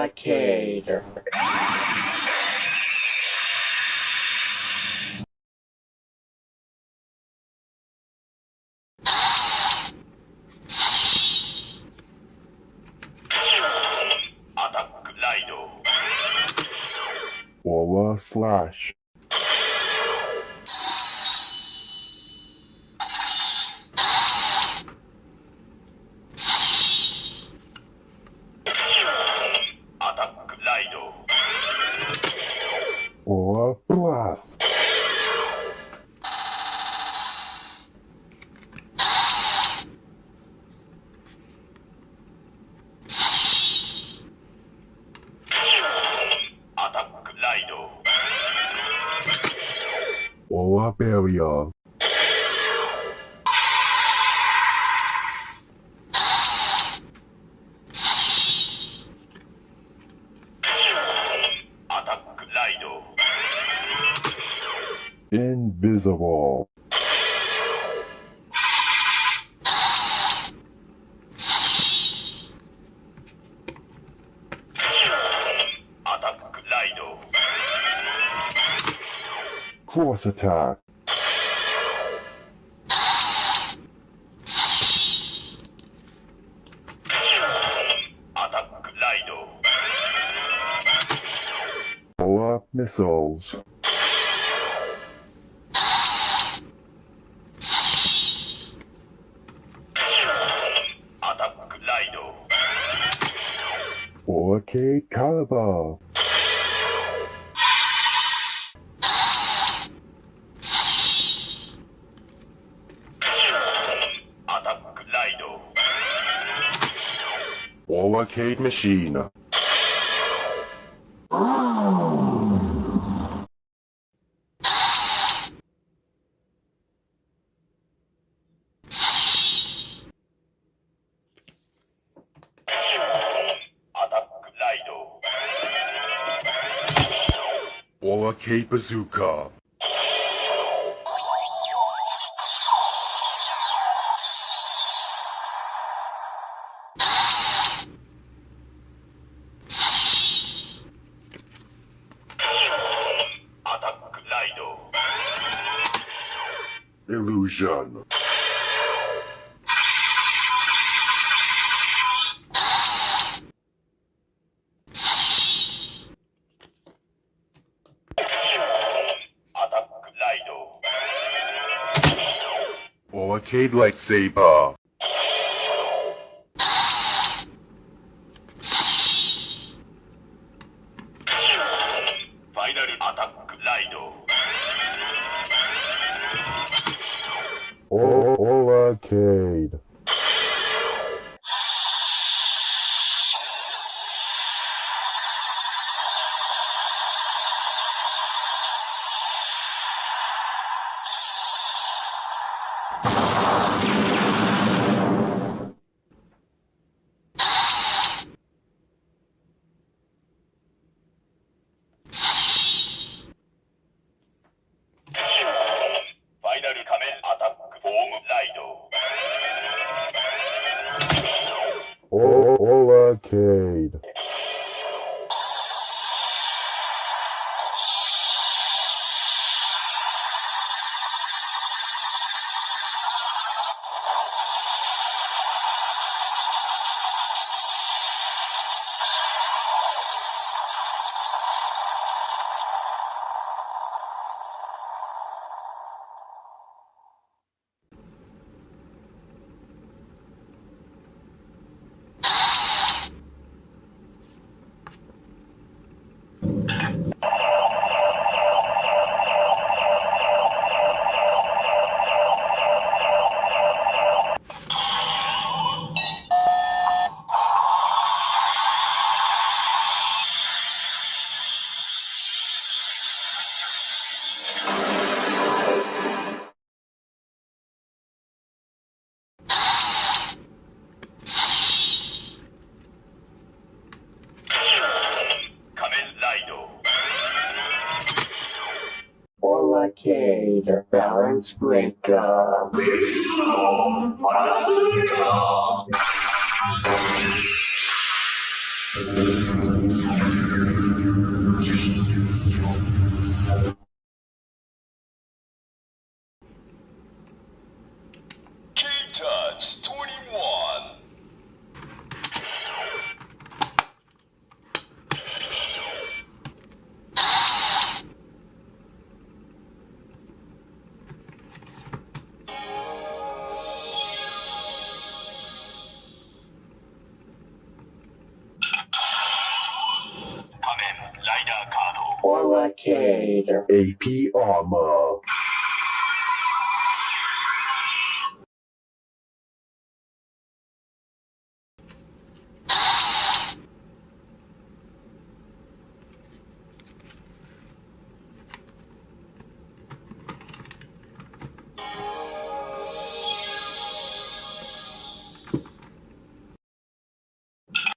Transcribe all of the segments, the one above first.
Auracade. Aura slash. Aura blast. Aura barrier. Invisible. Force attack. Aura missiles. Auracade caliber. Auracade machine. Auracade bazooka. Illusion. Auracade lightsaber. Auracade. Auracade. Auracade balance breaker. Auracade. AP Armor.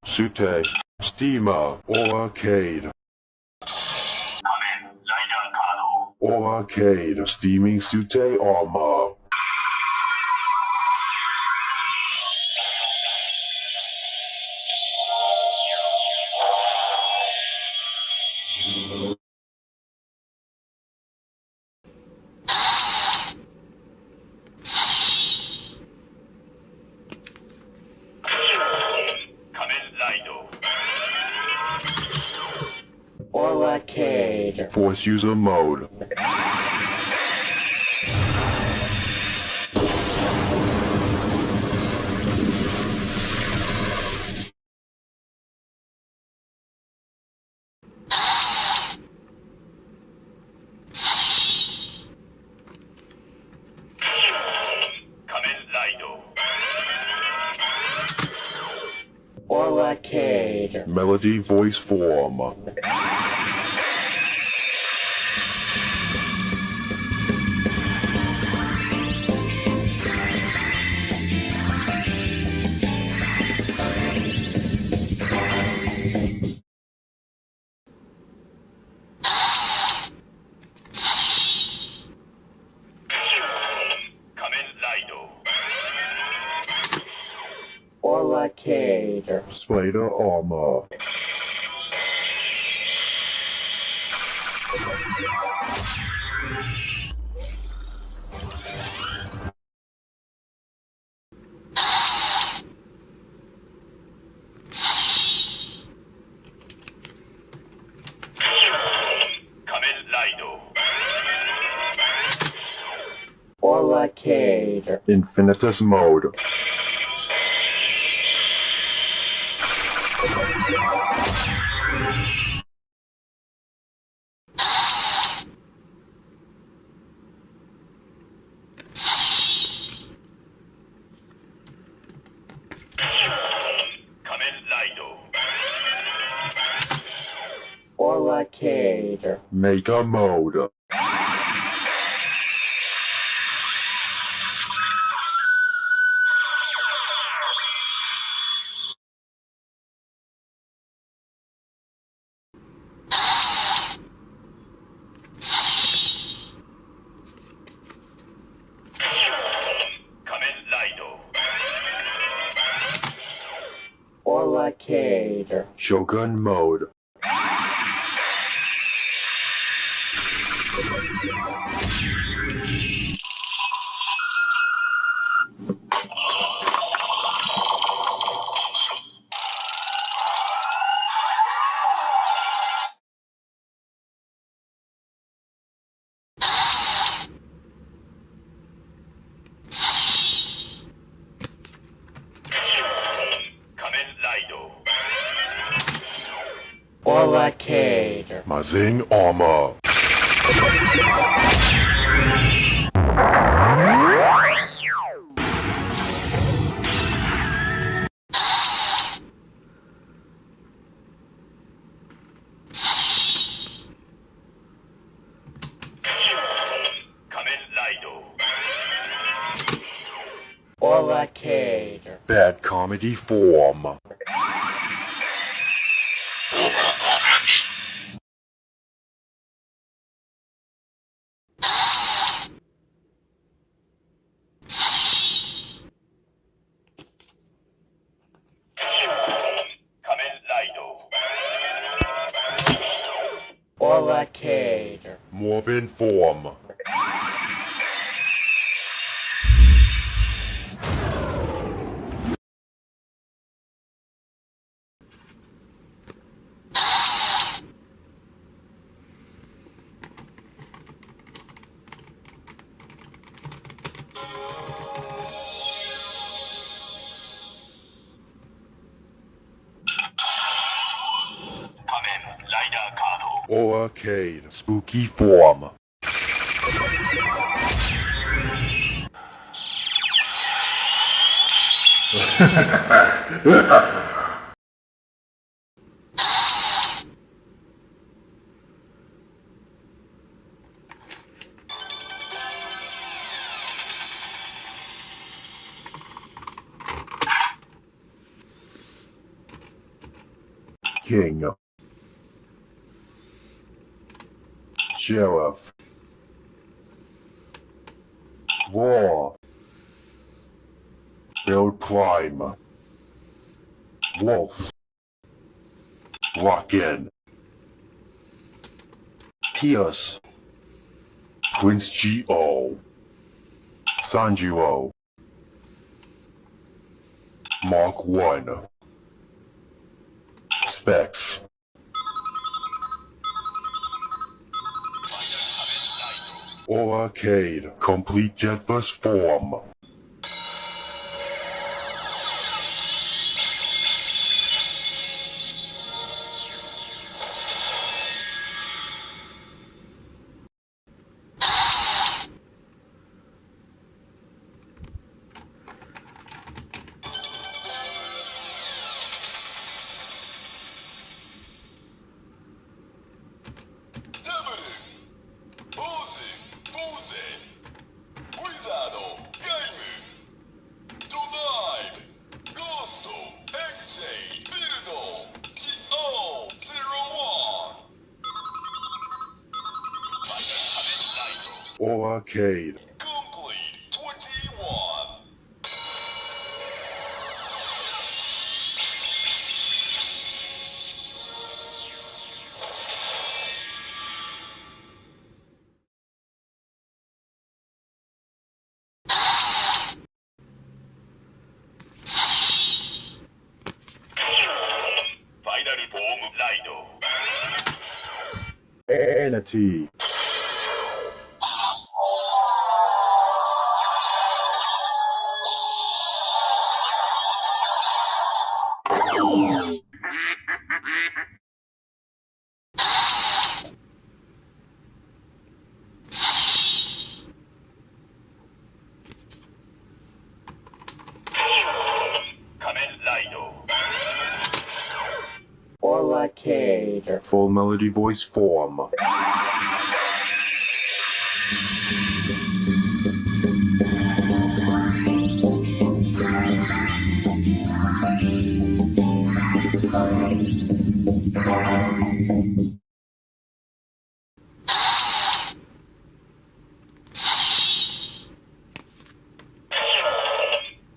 Sute, Steamer, Auracade. Kamen Rider Auracade Steaming Suite Armor. Kamen Rider Auracade. Force User Mode. Kamen Rider Auracade. Melody Voice Form. Kamen Rider Auracade. Spider Armor. Kamen Rider Auracade. Infinitus Mode. Kamen Rider Auracade. Mega Mode. Kamen Rider Auracade. Shogun Mode. Kamen Rider Auracade. Mazing Armor. Kamen Rider Auracade. Bad Comedy Form. Kamen Rider Auracade. Morbid Form. Kamen Rider Auracade Spooky Form. King, Sheriff, War, Build Climb, Wolf, Lock-In, Pierce, Prince G.O., Sanjiro, Mark 1, Specs, Auracade Complete Jetverse Form. Auracade Complete 21. Final form Lido. Entity. Kamen Rider. Auracade. Full melody voice form.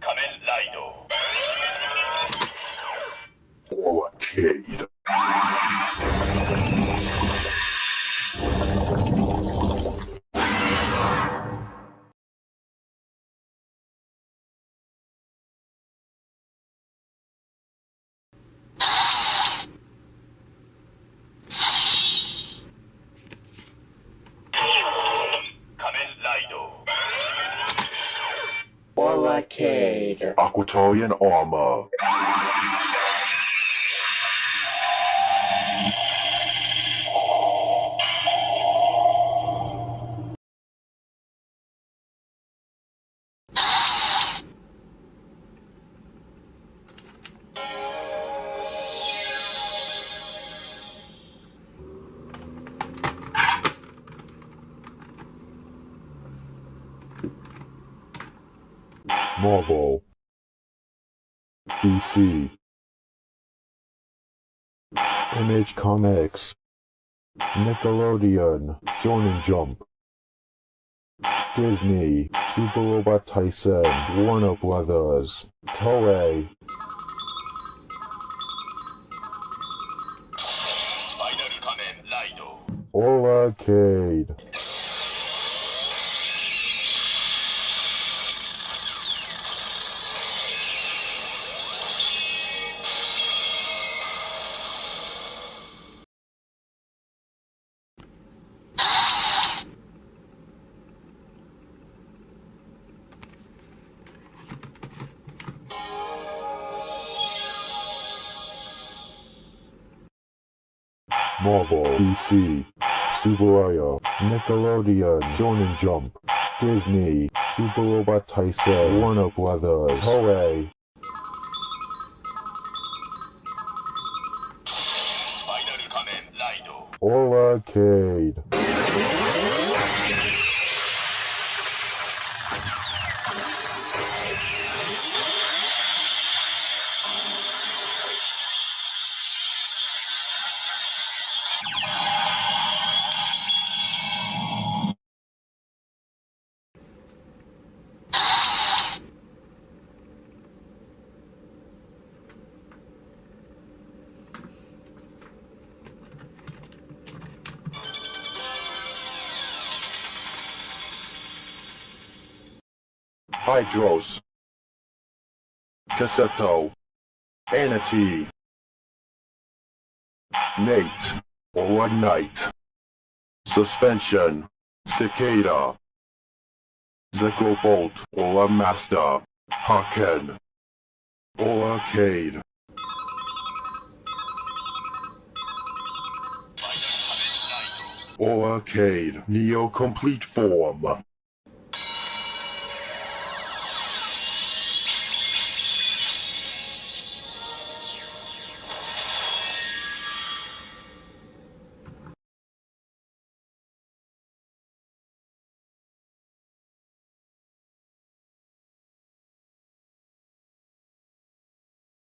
Kamen Rider. Auracade. Kamen Rider. Auracade. Aquatorian armor. Marvel, DC, Image Comics, Nickelodeon, Shonen Jump, Disney, Super Robot Tyson, Warner Brothers, Toei, Final Kamen Rider. Auracade. Marvel, DC, Subaraya, Nickelodeon, Shonen Jump, Disney, Super Robot Taisen, Warner Brothers, Toei. Final Kamen Rider. Auracade. Hydros, Cassetto, Anati, Nate, or Knight, Suspension, Cicada, Bolt or Master, Haken, Auracade. Auracade Neo Complete Form.